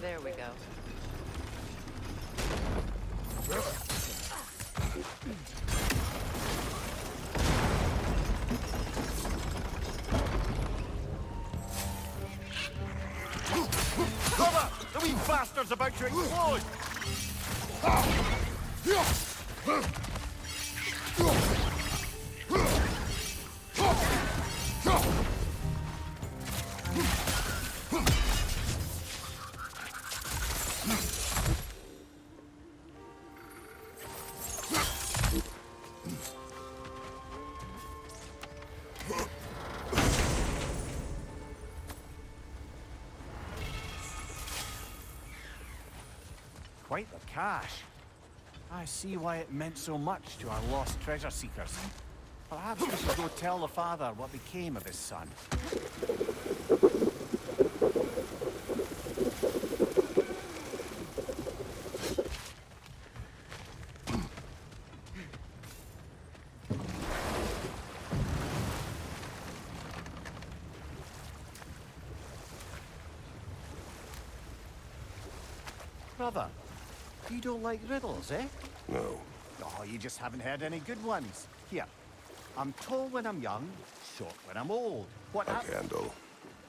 There we go. Cover! The wee bastard's about to explode! Quite the cache. I see why it meant so much to our lost treasure seekers. Perhaps we should go tell the father what became of his son. Brother, you don't like riddles, eh? No. Oh, you just haven't heard any good ones. Here, I'm tall when I'm young, short when I'm old. What A candle.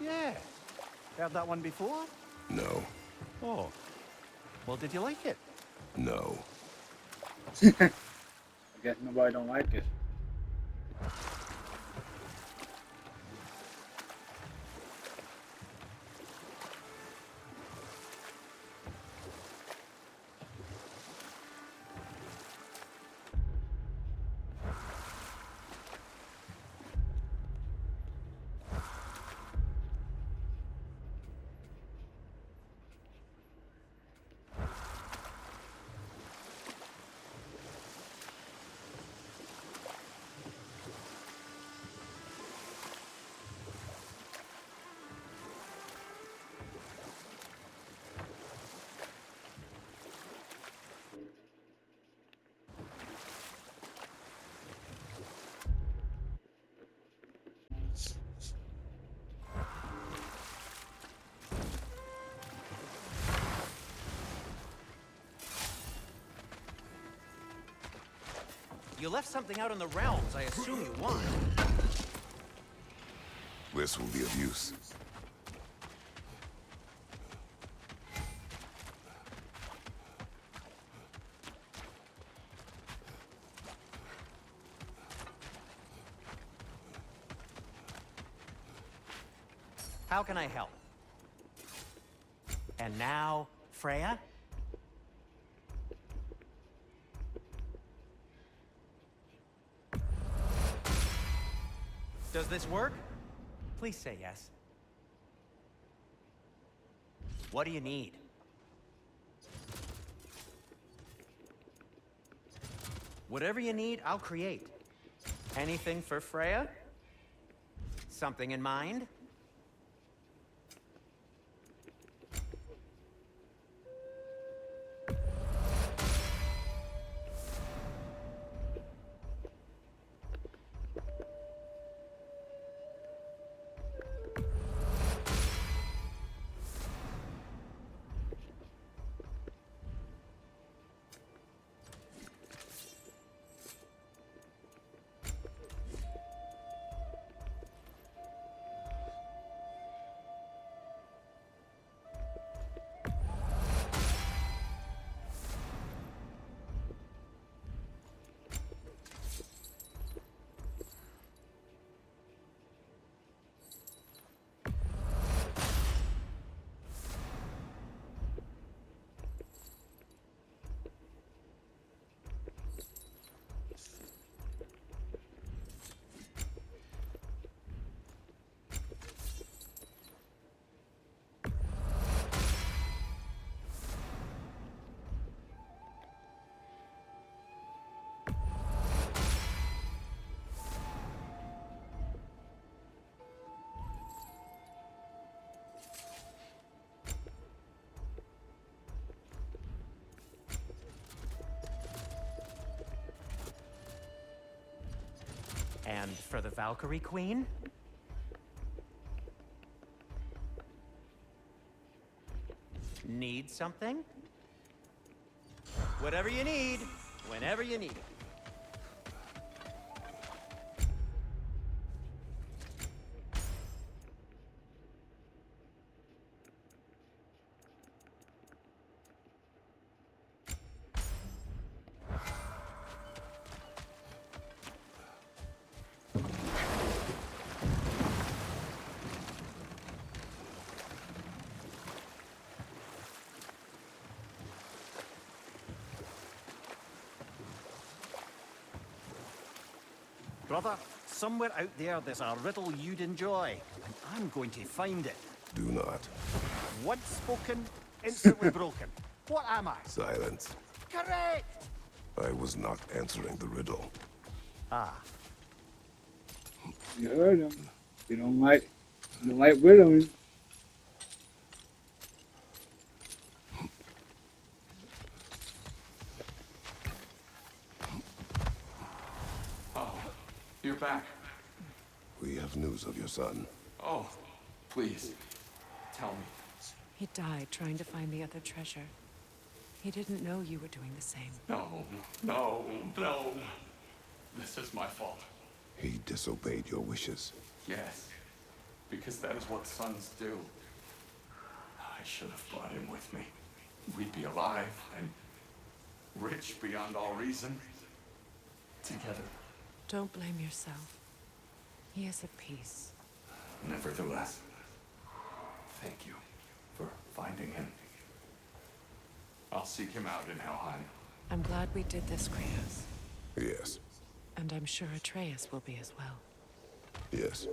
Yeah. Heard that one before? No. Oh. Well, did you like it? No. I guess nobody don't like it. You left something out in the realms. I assume you won. This will be of use. How can I help? And now, Freya? Does this work? Please say yes. What do you need? Whatever you need, I'll create. Anything for Freya? Something in mind? And for the Valkyrie Queen? Need something? Whatever you need, whenever you need it. Brother, somewhere out there's a riddle you'd enjoy, and I'm going to find it. Do not. Once spoken, instantly broken. What am I? Silence. Correct! I was not answering the riddle. Ah, You heard him. You don't like riddling. Oh, you're back. We have news of your son. Oh, please, tell me. He died trying to find the other treasure. He didn't know you were doing the same. No, no, no. This is my fault. He disobeyed your wishes. Yes, because that is what sons do. I should have brought him with me. We'd be alive and rich beyond all reason. Together. Don't blame yourself. He is at peace. Nevertheless, thank you for finding him. I'll seek him out in Helheim. I'm glad we did this, Kratos. Yes. And I'm sure Atreus will be as well. Yes.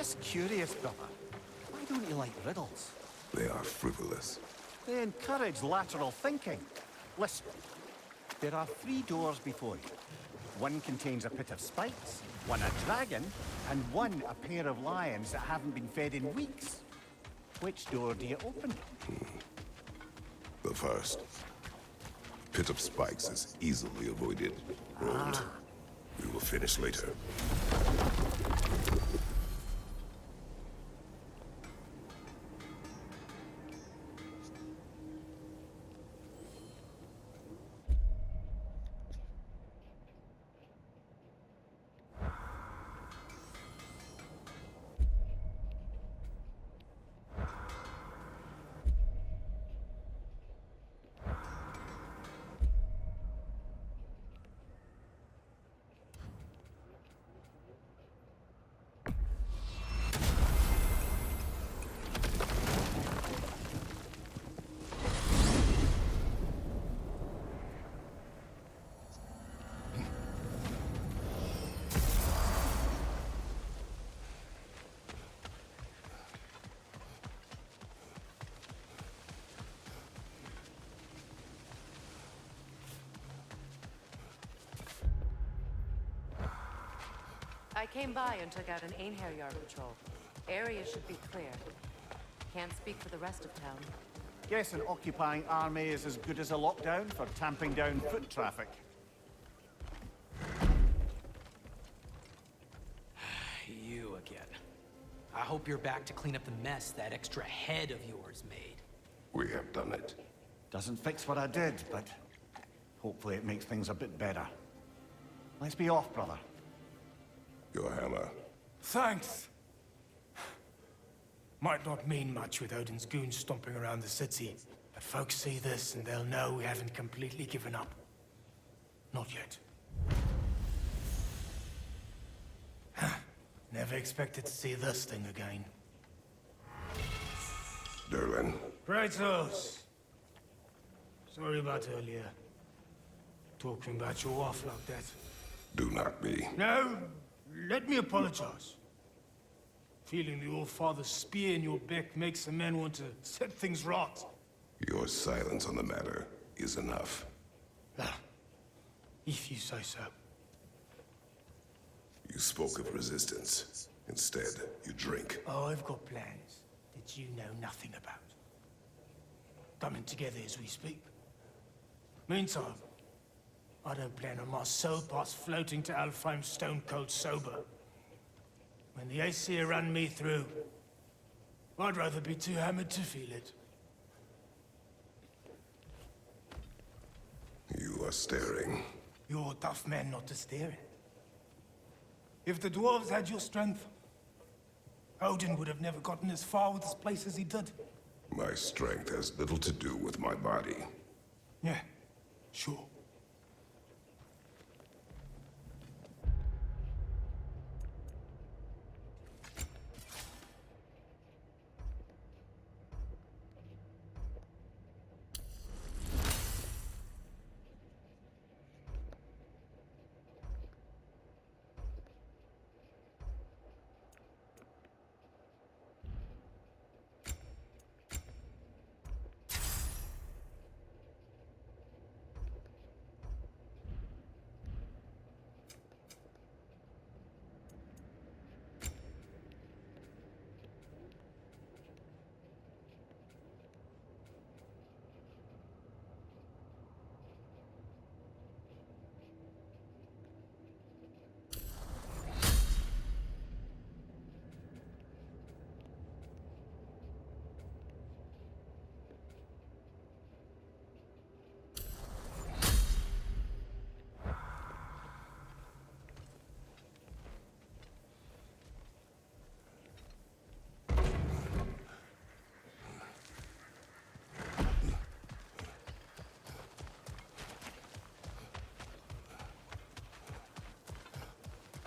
just curious, brother. Why don't you like riddles? They are frivolous. They encourage lateral thinking. Listen, there are 3 doors before you. One contains a pit of spikes, one a dragon, and one a pair of lions that haven't been fed in weeks. Which door do you open? The first. Pit of spikes is easily avoided. Rolled. We will finish later. I came by and took out an Einherjar patrol. Area should be clear. Can't speak for the rest of town. Guess an occupying army is as good as a lockdown for tamping down foot traffic. You again. I hope you're back to clean up the mess that extra head of yours made. We have done it. Doesn't fix what I did, but hopefully it makes things a bit better. Let's be off, brother. Your hammer. Thanks. Might not mean much with Odin's goons stomping around the city, but folks see this and they'll know we haven't completely given up. Not yet. Never expected to see this thing again. Derlin. Kratos! Sorry about earlier. Talking about your wife like that. Do not be. No, let me apologize. Feeling the All-Father's spear in your back makes a man want to set things right. Your silence on the matter is enough. Ah, if you say so. You spoke of resistance. Instead, you drink. Oh, I've got plans that you know nothing about. Coming together as we speak. Meantime, I don't plan on my soul parts floating to Alfheim stone cold sober. When the Aesir run me through, I'd rather be too hammered to feel it. You are staring. You're a tough man not to stare at. If the dwarves had your strength, Odin would have never gotten as far with this place as he did. My strength has little to do with my body. Yeah, sure.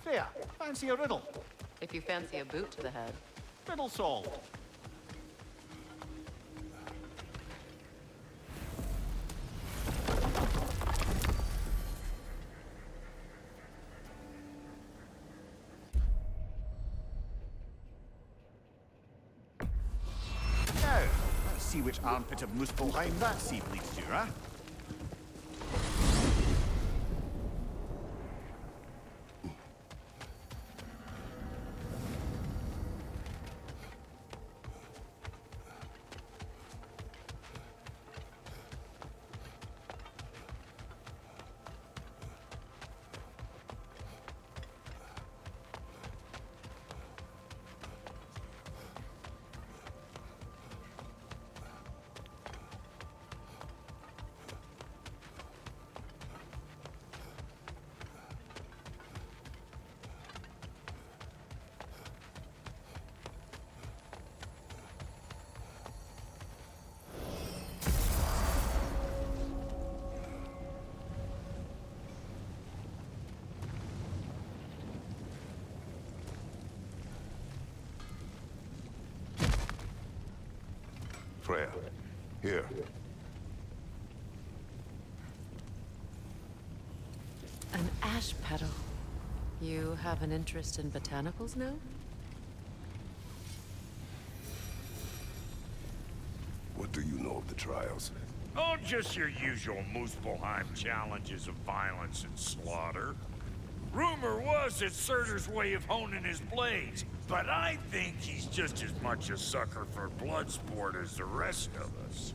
Freya, fancy a riddle? If you fancy a boot to the head. Riddle solved. Now, let's see which armpit of Muspelheim that sea bleeds to, huh? Freya, here. An ash petal. You have an interest in botanicals now? What do you know of the trials? Oh, just your usual Muspelheim challenges of violence and slaughter. Rumor was it's Surtur's way of honing his blades, but I think he's just as much a sucker for blood sport as the rest of us.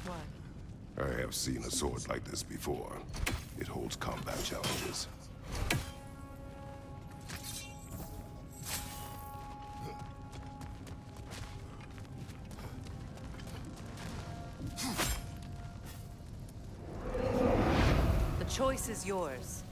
What? I have seen a sword like this before. It holds combat challenges. The choice is yours.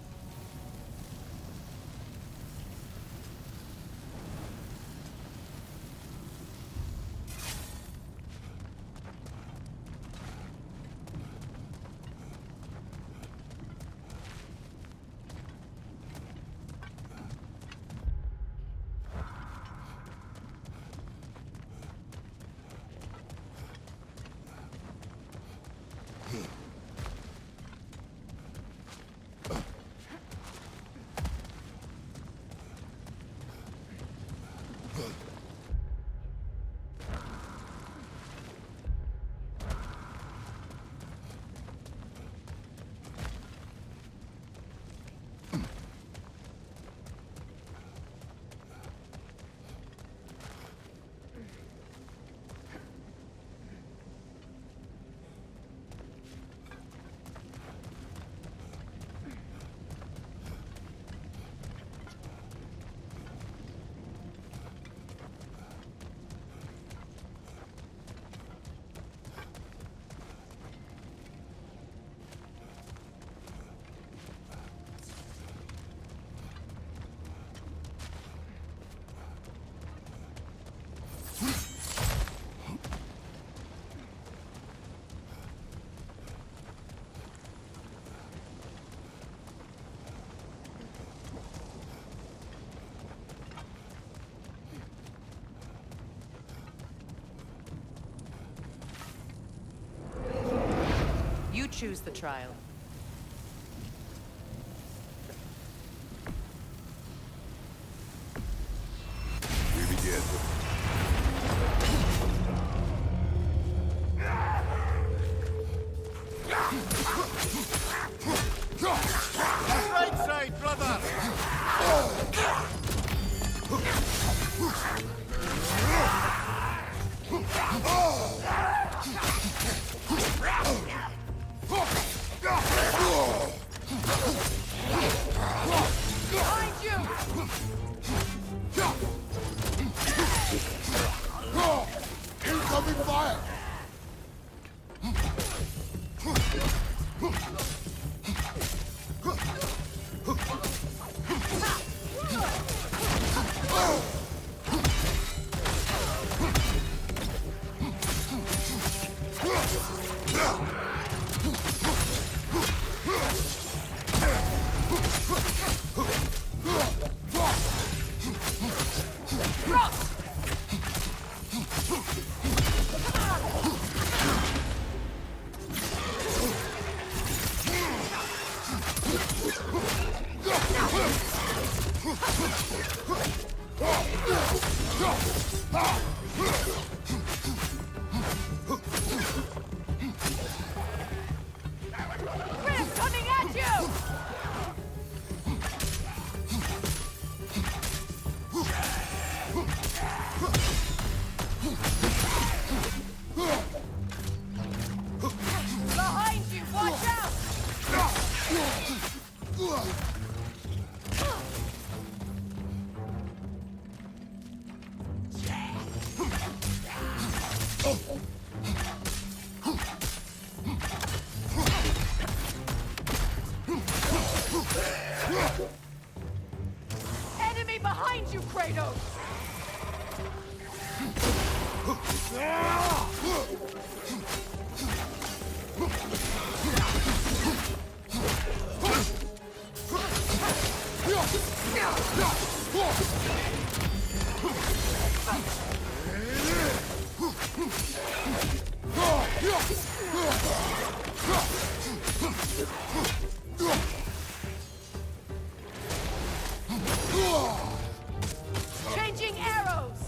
Choose the trial. We begin. Right side, brother! Behind you! Incoming fire! Grim coming at you! Behind you! Watch out! Enemy behind you, Kratos! Changing arrows!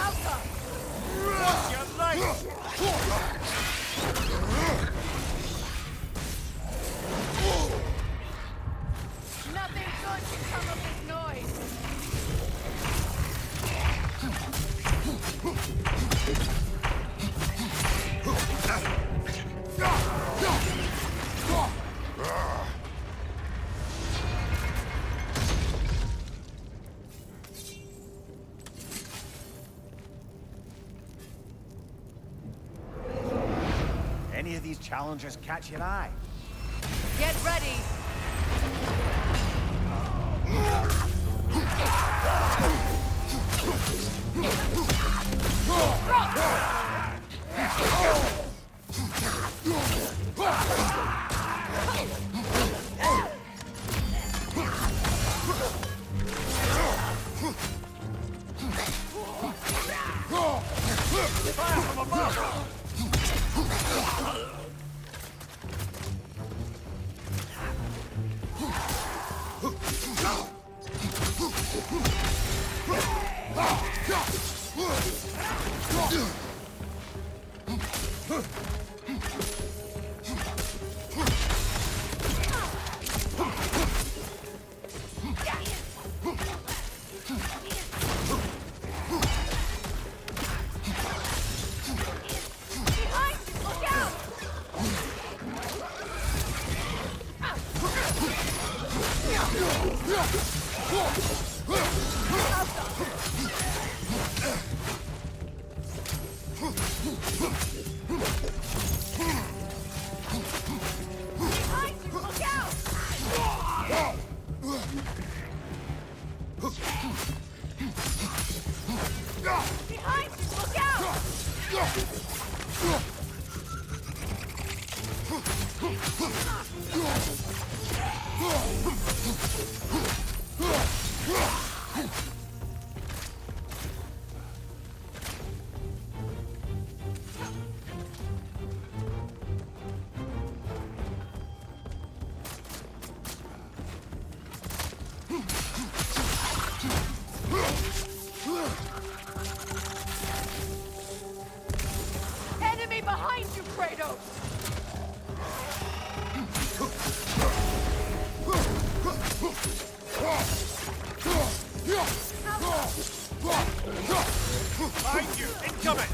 Alpha! Nothing good can come of this noise! Any of these challenges catch your eye? Get ready! Fire from above! Behind you! Look out! Behind you! Incoming!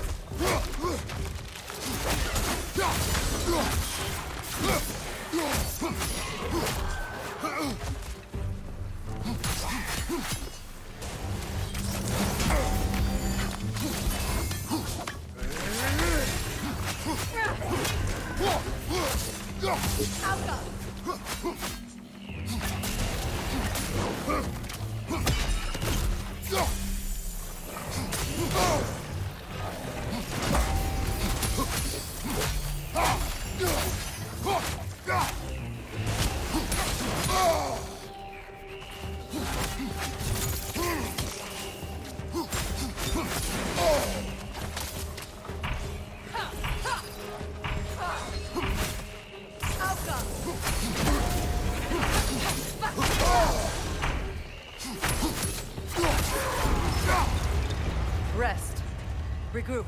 Rest. Regroup.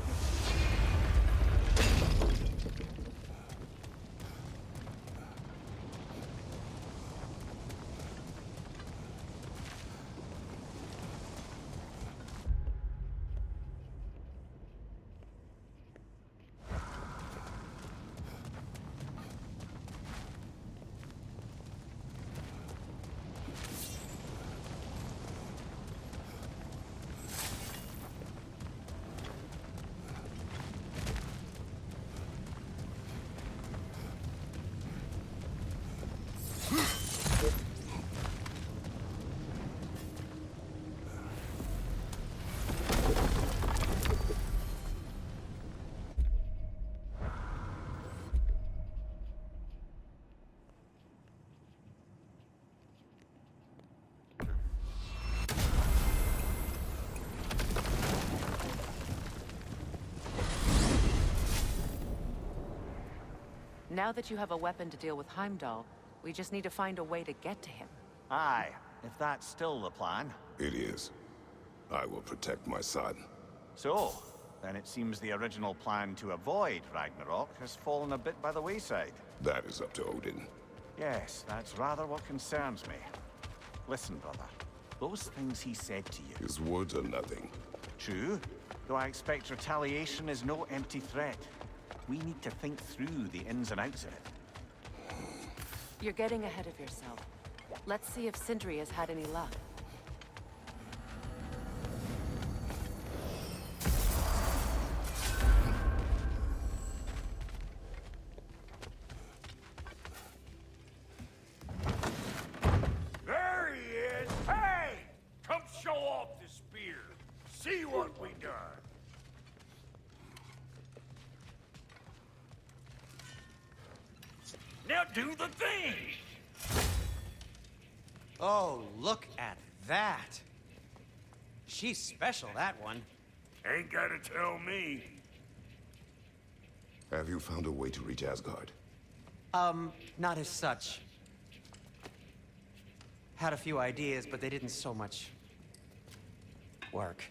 Now that you have a weapon to deal with Heimdall, we just need to find a way to get to him. Aye, if that's still the plan. It is. I will protect my son. So, then it seems the original plan to avoid Ragnarok has fallen a bit by the wayside. That is up to Odin. Yes, that's rather what concerns me. Listen, brother. Those things he said to you. His words are nothing. True, though I expect retaliation is no empty threat. We need to think through the ins and outs of it. You're getting ahead of yourself. Let's see if Sindri has had any luck. There he is! Hey! Come show off the spear. See what we done. Now do the thing! Oh, look at that. She's special, that one. Ain't gotta tell me. Have you found a way to reach Asgard? Not as such. Had a few ideas, but they didn't so much work.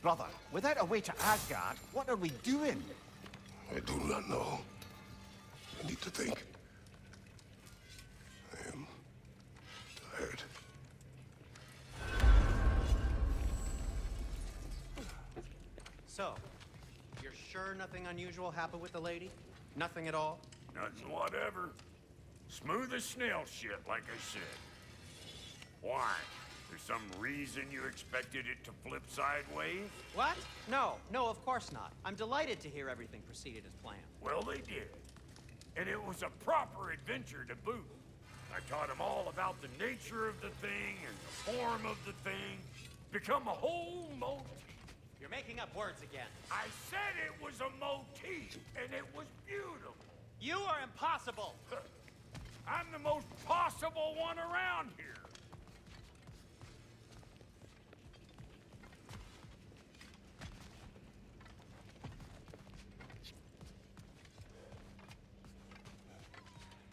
Brother, without a way to Asgard, what are we doing? I do not know. I need to think. I am tired. So, you're sure nothing unusual happened with the lady? Nothing at all? Nothing whatever. Smooth as snail shit, like I said. Why? There's some reason you expected it to flip sideways? What? No, of course not. I'm delighted to hear everything proceeded as planned. Well, they did. And it was a proper adventure to boot. I taught them all about the nature of the thing and the form of the thing. Become a whole motif. You're making up words again. I said it was a motif, and it was beautiful. You are impossible! I'm the most possible one around here.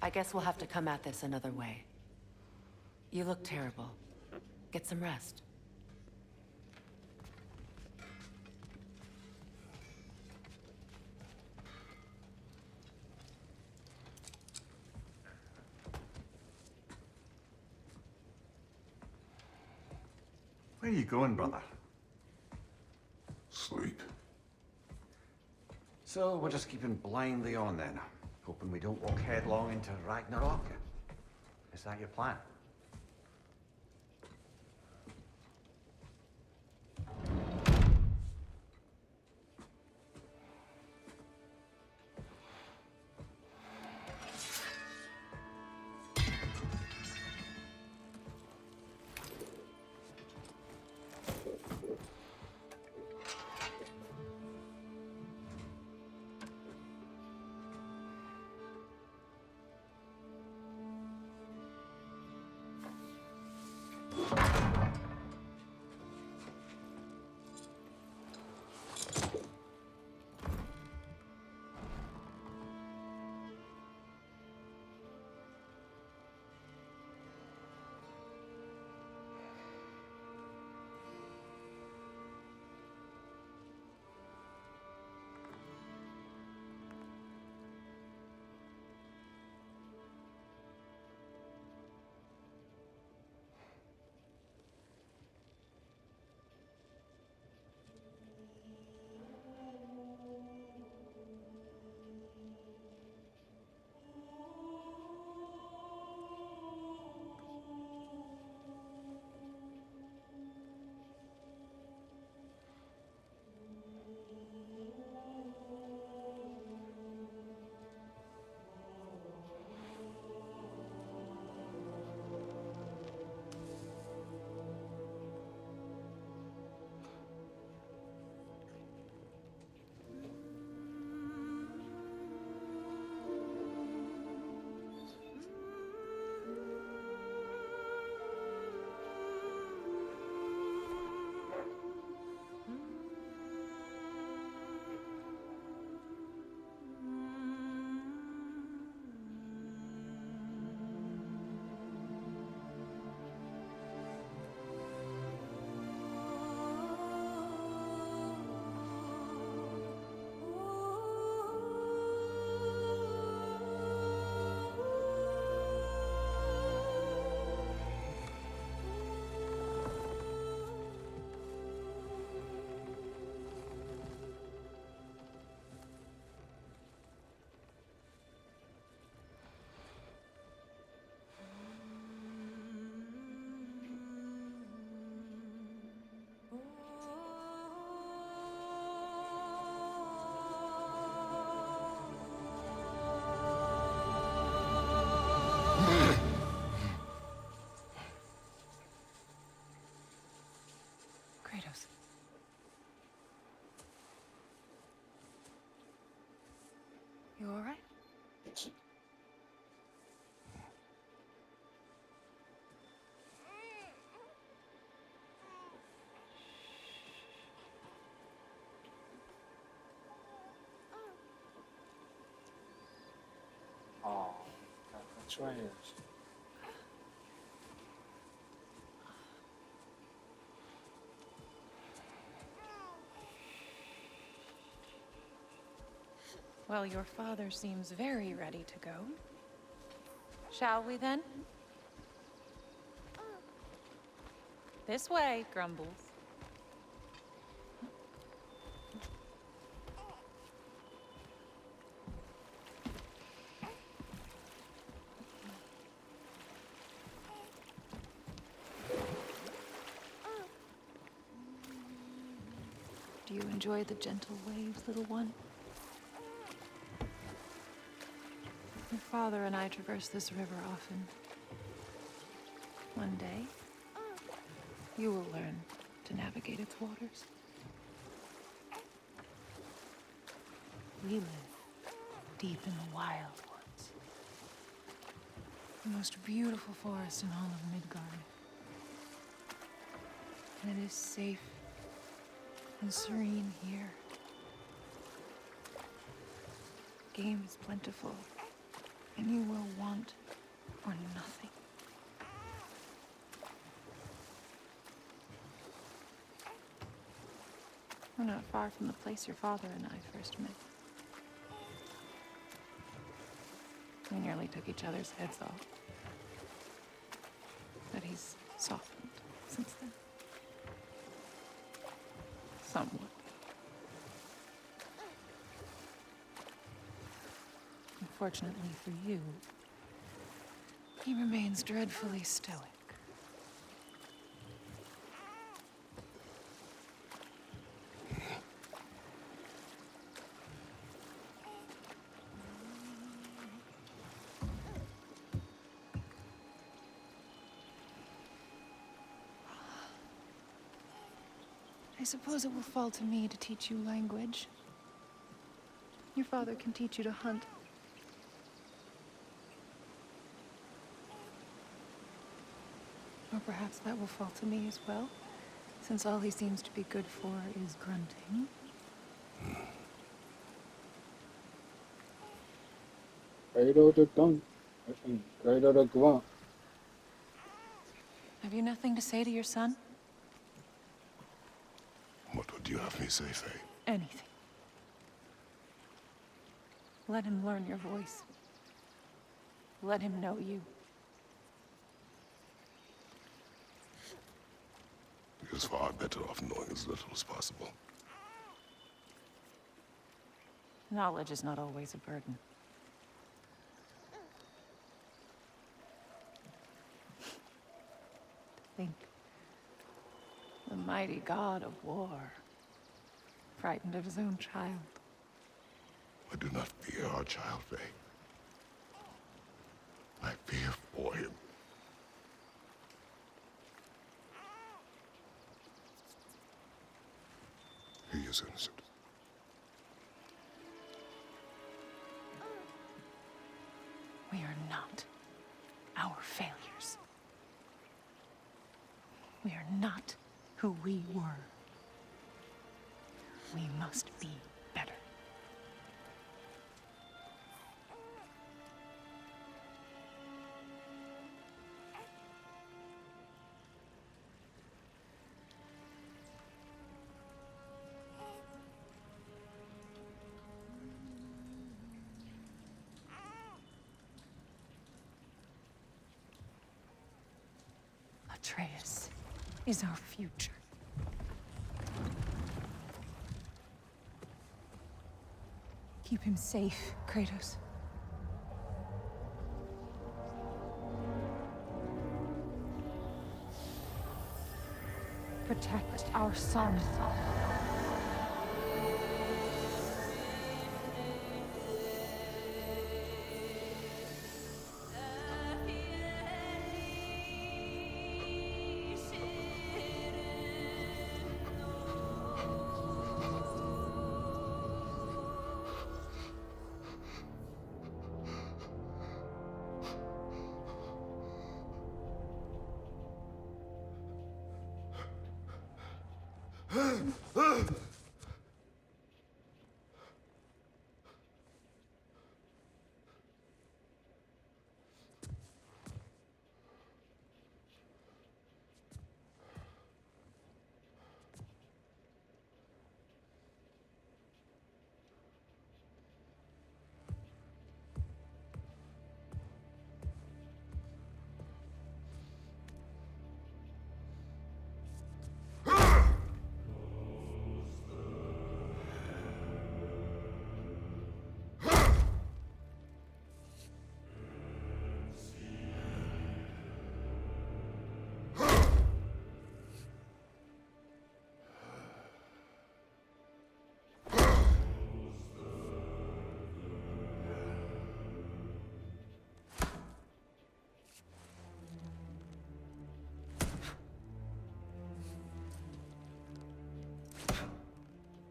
I guess we'll have to come at this another way. You look terrible. Get some rest. Where are you going, brother? sleep. So we're just keeping blindly on then, hoping we don't walk headlong into Ragnarok. Is that your plan? Kratos. You all right? Oh, that's right. Well, your father seems very ready to go. Shall we then? This way, Grumbles. Do you enjoy the gentle waves, little one? Your father and I traverse this river often. One day, you will learn to navigate its waters. We live deep in the wild woods. The most beautiful forest in all of Midgard. And it is safe and serene here. Game is plentiful, and you will want for nothing. We're not far from the place your father and I first met. We nearly took each other's heads off. But he's softened since then. Somewhat. Unfortunately for you, he remains dreadfully stoic. I suppose it will fall to me to teach you language. Your father can teach you to hunt. Or perhaps that will fall to me as well, since all he seems to be good for is grunting. Kairo the tongue. I think Kairo the gwa. Have you nothing to say to your son? What would you have me say, Faye? Anything. Let him learn your voice. Let him know you. He is far better off knowing as little as possible. Knowledge is not always a burden. To think, the mighty god of war, frightened of his own child. I do not fear our child, Faye. I fear for him. He is innocent. We are not our failures. We are not who we were. We must be better. Atreus is our future. Keep him safe, Kratos. Protect our son.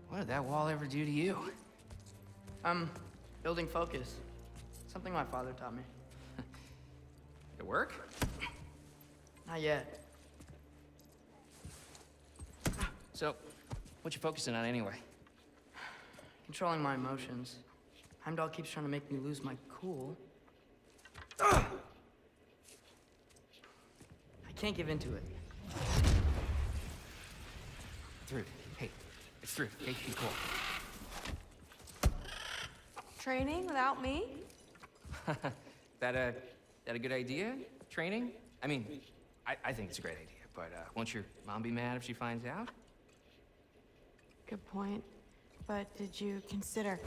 What did that wall ever do to you? Building focus. Something my father taught me. Did it work? Not yet. So, what you focusing on anyway? Controlling my emotions. Heimdall keeps trying to make me lose my cool. I can't give into it. Through. Hey, it's through. Hey, be cool. Training without me? That a good idea? Training? I mean, I think it's a great idea, but won't your mom be mad if she finds out? Good point. But did you consider...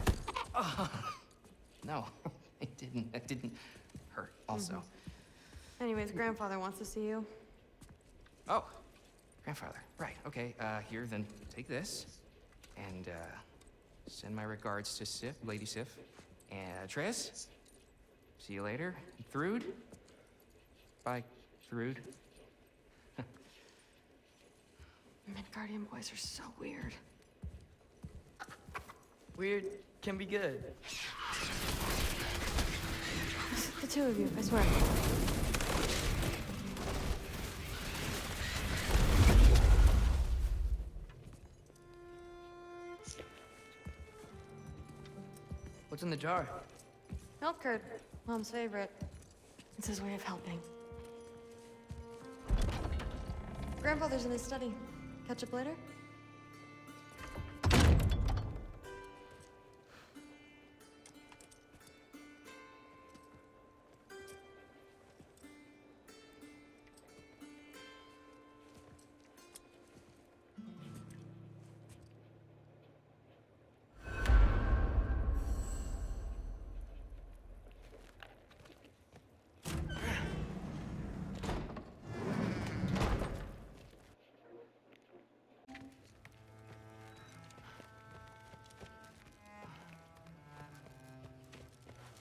No, I didn't hurt, also. Anyways, grandfather wants to see you. Oh, grandfather. Right, okay. Here, then take this. And, send my regards to Sif, Lady Sif. And, Triss? See you later. Thrude? Bye, Thrude. Midgardian boys are so weird. Weird can be good. The two of you, I swear. What's in the jar? Milk curd, Mom's favorite. It's his way of helping. Grandfather's in his study. Catch up later?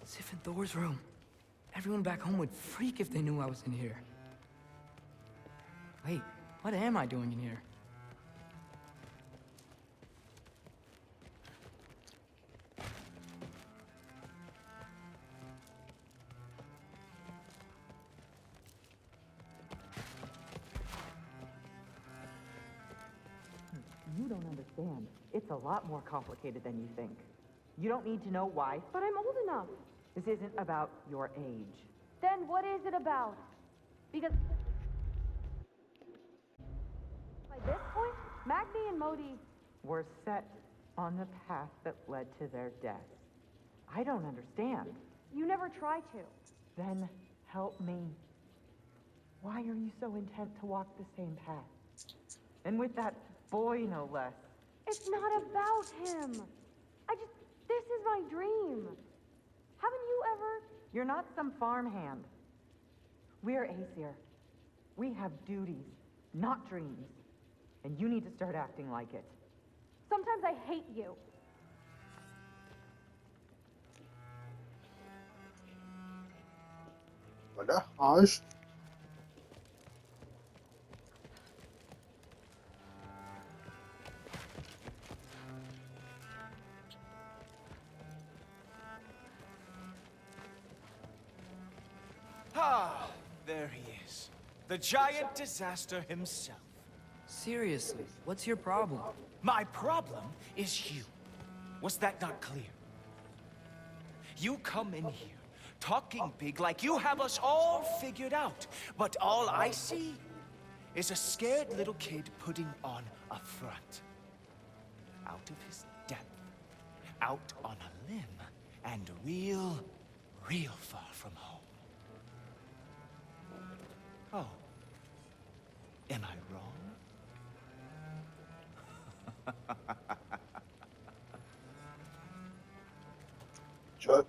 Sif and Thor's room. Everyone back home would freak if they knew I was in here. Wait, what am I doing in here? You don't understand. It's a lot more complicated than you think. You don't need to know why. But I'm old enough. This isn't about your age. Then what is it about? Because by this point, Magni and Modi Were set on the path that led to their deaths. I don't understand. you never try to. Then help me. Why are you so intent to walk the same path? And with that boy, no less. It's not about him. This is my dream. Haven't you ever? You're not some farmhand. We're Aesir. We have duties, not dreams. And you need to start acting like it. Sometimes I hate you. Padahal. Ah, there he is. The giant disaster himself. Seriously, what's your problem? My problem is you. Was that not clear? You come in here, talking big like you have us all figured out. But all I see is a scared little kid putting on a front. Out of his depth, out on a limb, and real far from home. Oh, am I wrong? Jerk.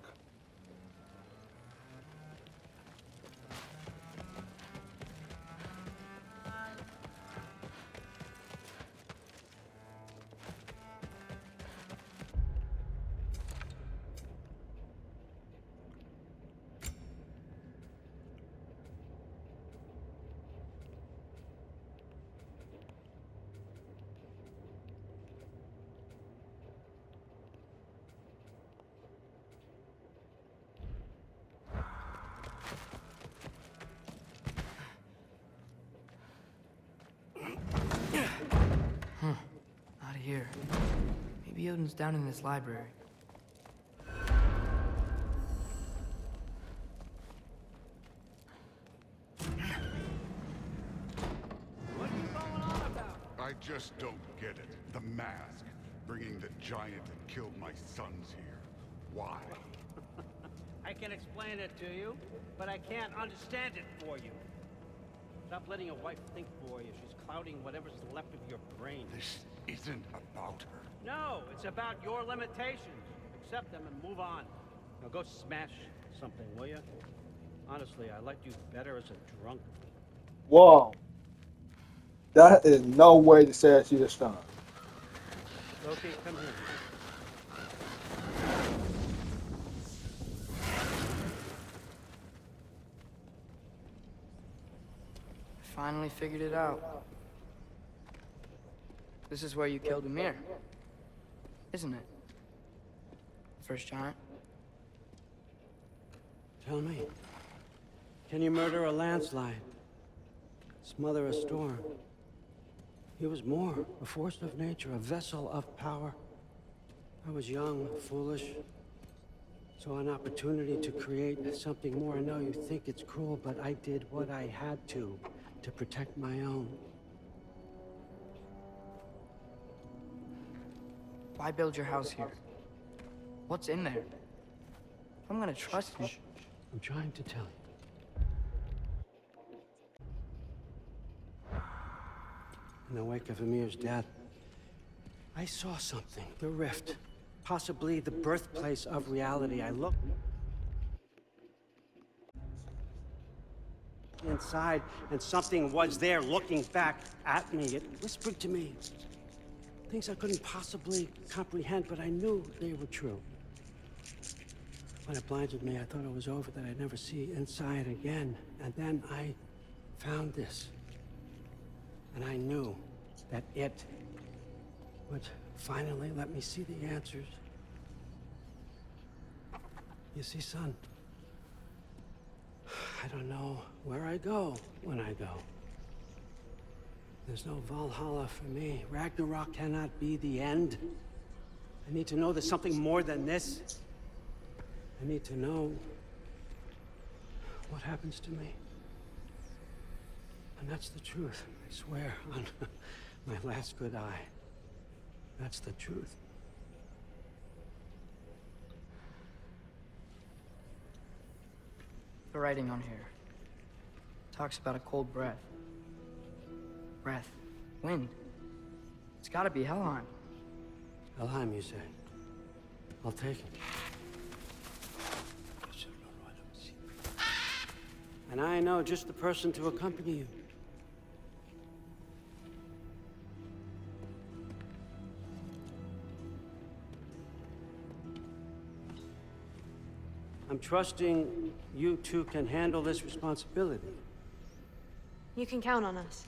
Not here. Maybe Odin's down in this library. What are you going on about? I just don't get it. The mask, bringing the giant that killed my sons here. Why? I can explain it to you, but I can't understand it for you. Stop letting your wife think for you. She's clouding whatever's left of your brain. This isn't about her. No, it's about your limitations. Accept them and move on. Now go smash something, will you? Honestly, I liked you better as a drunk. Whoa. That is no way to say that to your son. Loki, come here. Finally figured it out. This is where you killed Ymir, isn't it? First giant. Tell me, can you murder a landslide? Smother a storm? He was more, a force of nature, a vessel of power. I was young, foolish. Saw an opportunity to create something more. I know you think it's cruel, but I did what I had to protect my own. Why build your house here? What's in there? I'm gonna trust you. I'm trying to tell you. In the wake of Ymir's death, I saw something. The rift. Possibly the birthplace of reality. I looked inside, and something was there looking back at me. It whispered to me things I couldn't possibly comprehend, but I knew they were true. When it blinded me, I thought it was over, that I'd never see inside again. And then I found this. And I knew that it would finally let me see the answers. You see, son, I don't know where I go when I go. There's no Valhalla for me. Ragnarok cannot be the end. I need to know there's something more than this. I need to know what happens to me. And that's the truth, I swear, on my last good eye. That's the truth. The writing on here talks about a cold breath. Breath. Wind. It's gotta be Helheim. Helheim, you say? I'll take it. And I know just the person to accompany you. I'm trusting you two can handle this responsibility. You can count on us.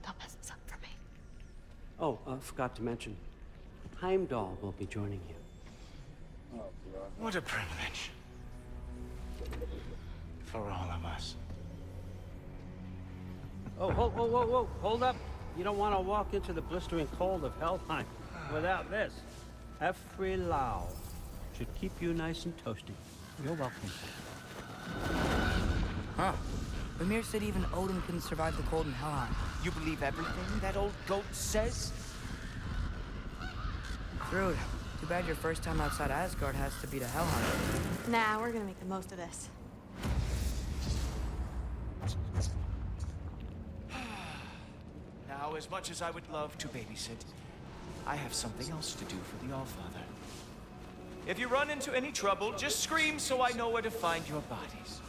Don't mess this up for me. Oh, forgot to mention, Heimdall will be joining you. What a privilege. For all of us. Oh, whoa, hold up. You don't want to walk into the blistering cold of Helheim without this. Every Lao should keep you nice and toasty. You're welcome. Huh. Ymir said even Odin couldn't survive the cold in Helheim. You believe everything that old goat says? Rude. Too bad your first time outside Asgard has to be to Helheim. Nah, we're gonna make the most of this. Now, as much as I would love to babysit, I have something else to do for the Allfather. If you run into any trouble, just scream so I know where to find your bodies.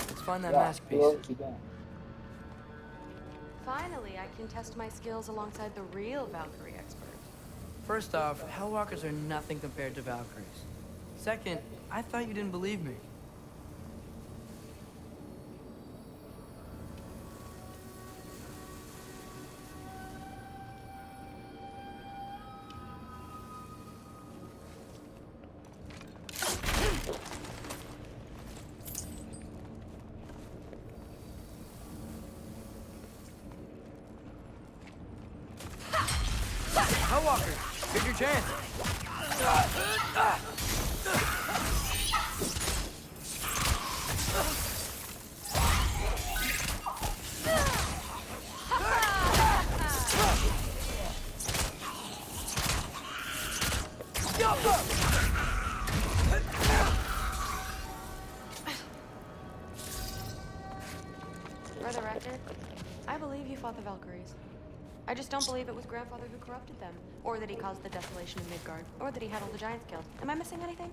Let's find that mask piece. Finally, I can test my skills alongside the real Valkyrie expert. First off, Hellwalkers are nothing compared to Valkyries. Second, I thought you didn't believe me. Hellwalker, here's your chance. For the record, I believe you fought the Valkyries. I just don't believe it was Grandfather who corrupted them, or that he caused the desolation in Midgard, or that he had all the giants killed. Am I missing anything?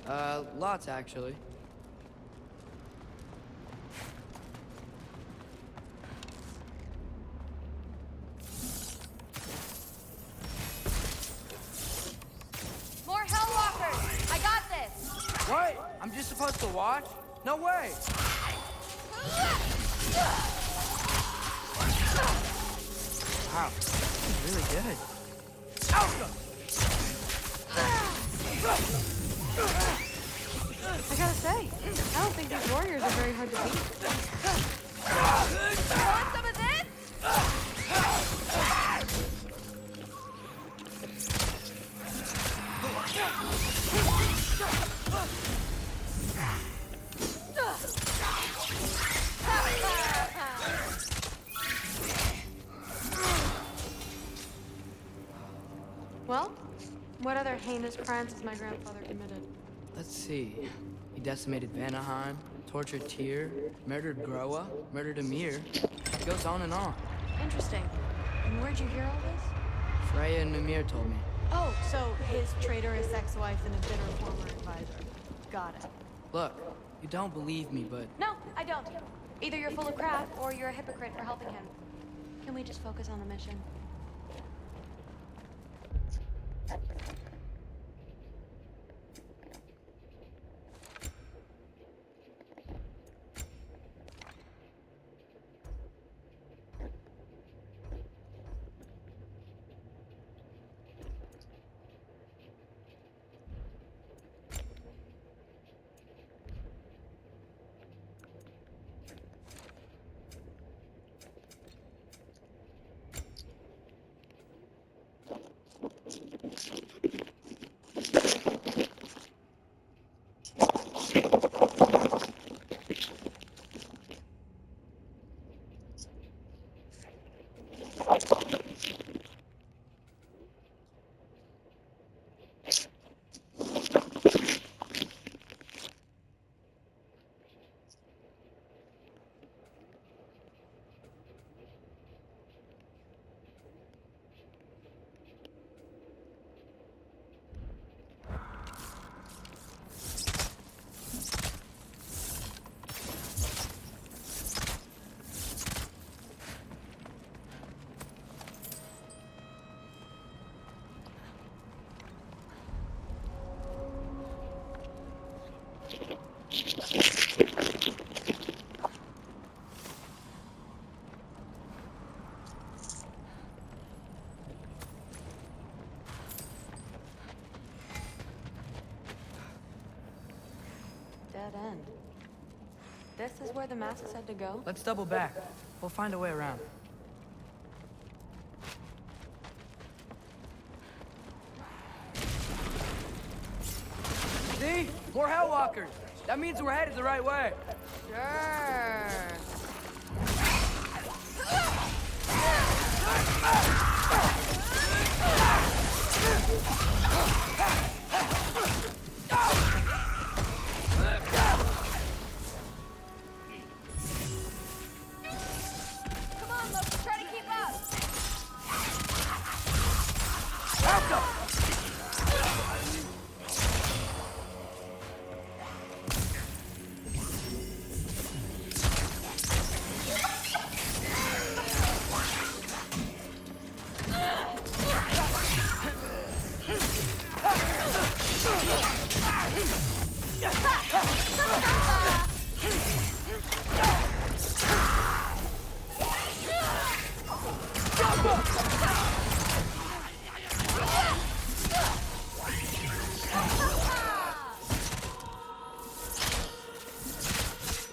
Lots actually. More Hellwalkers! I got this! What? I'm just supposed to watch? No way! Wow, this is really good. I gotta say, I don't think these warriors are very hard to beat. Want some of this? Well, what other heinous crimes has my grandfather committed? Let's see. He decimated Vanaheim, tortured Tyr, murdered Groa, murdered Ymir. It goes on and on. Interesting. And where'd you hear all this? Freya and Ymir told me. Oh, so his traitorous ex-wife and a bitter former advisor. Got it. Look, you don't believe me, but No, I don't. Either you're full of crap, or you're a hypocrite for helping him. Can we just focus on the mission? Dead end. This is where the masses had to go? let's double back. We'll find a way around. See? More Hellwalkers! That means we're headed the right way. Sure. Come on, let's try to keep up.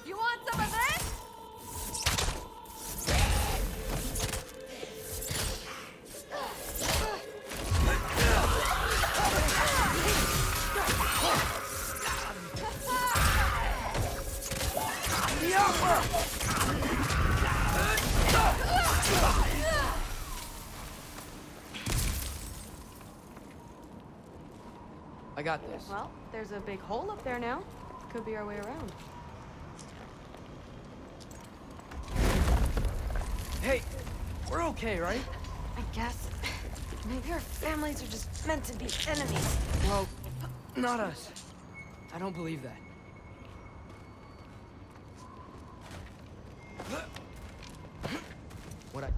You want some of this? I got this. Well, there's a big hole up there now. Could be our way around. Hey, we're okay, right? I guess. Maybe our families are just meant to be enemies. Well, not us. I don't believe that. What I...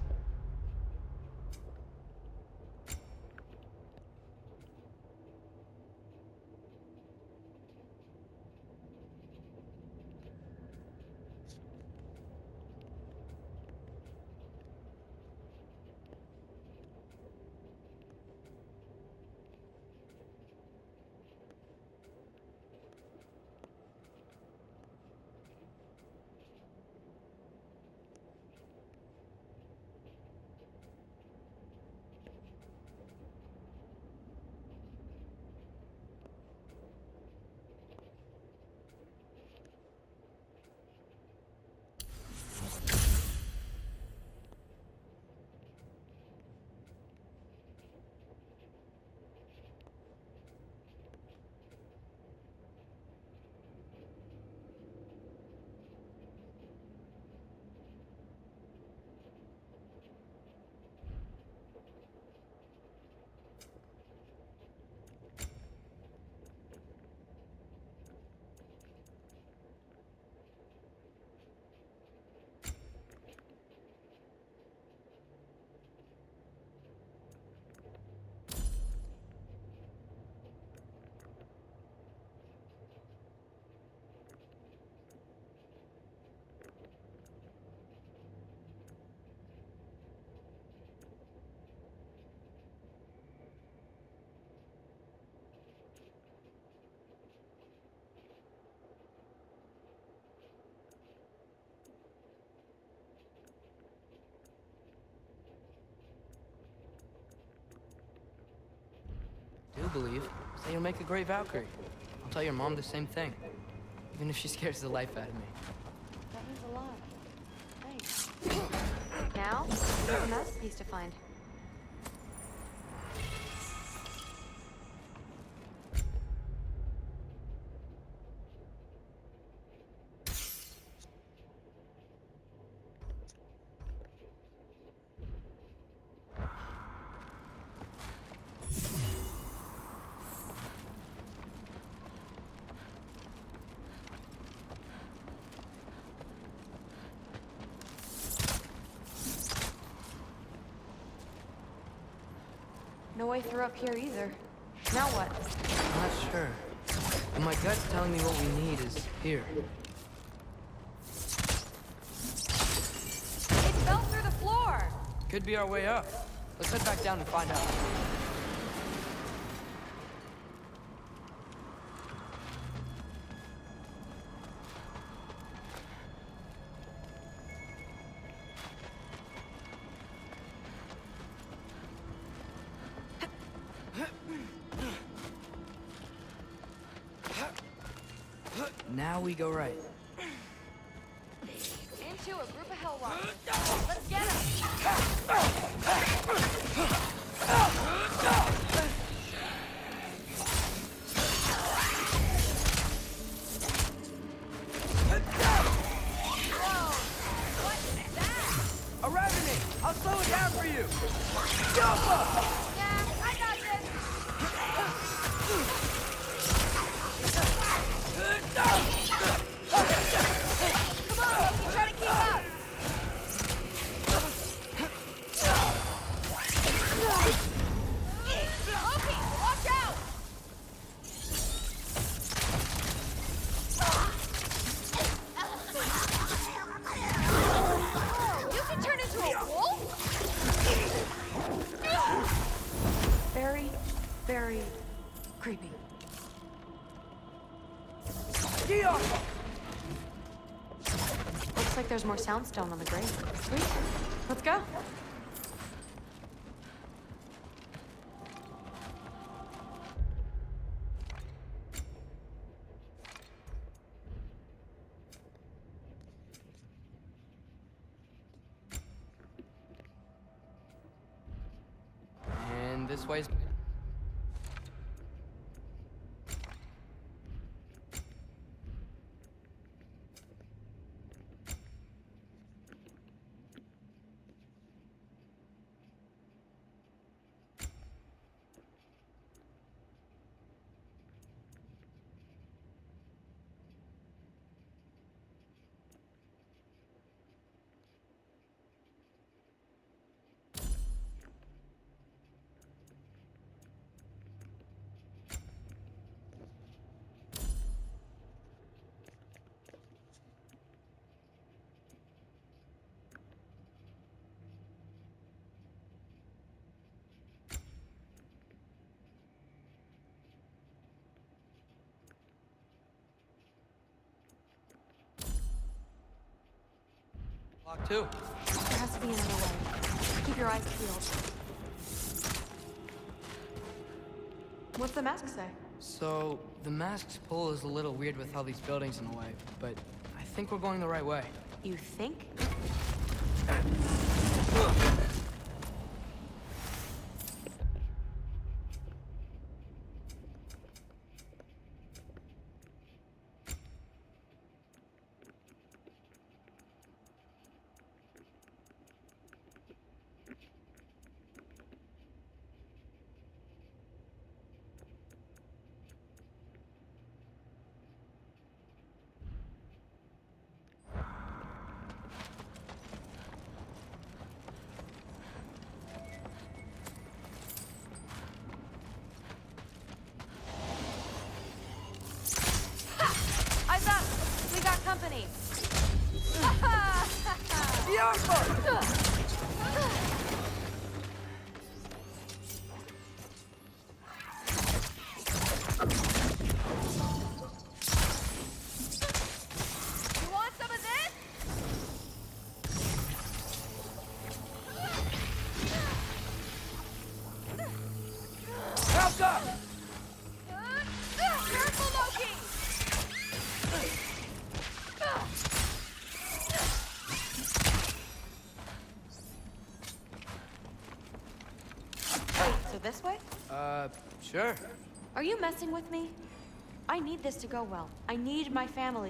do believe. Say you'll make a great Valkyrie. I'll tell your mom the same thing. Even if she scares the life out of me. That means a lot. Thanks. Now, there's a masterpiece to find. No way through up here either. Now what? I'm not sure. But my gut's telling me what we need is here. It fell through the floor! Could be our way up. Let's head back down and find out. Now we go right. Into a group of hell rockers. Let's get them! A revenant! I'll slow it down for you! Yeah, I got this! Come on, Loki, try to keep up! Loki, watch out! You can turn into a wolf? Very, very creepy. Looks like there's more soundstone on the grave. Sweet. Let's go. And this way's... Lock too. There has to be another way. Keep your eyes peeled. What's the mask say? So, the mask's pull is a little weird with all these buildings in the way, but I think we're going the right way. You think? Eyes up! We got company! You want some of this? Help up! Careful, Loki! Wait, so this way? Sure. Are you messing with me? I need this to go well. I need my family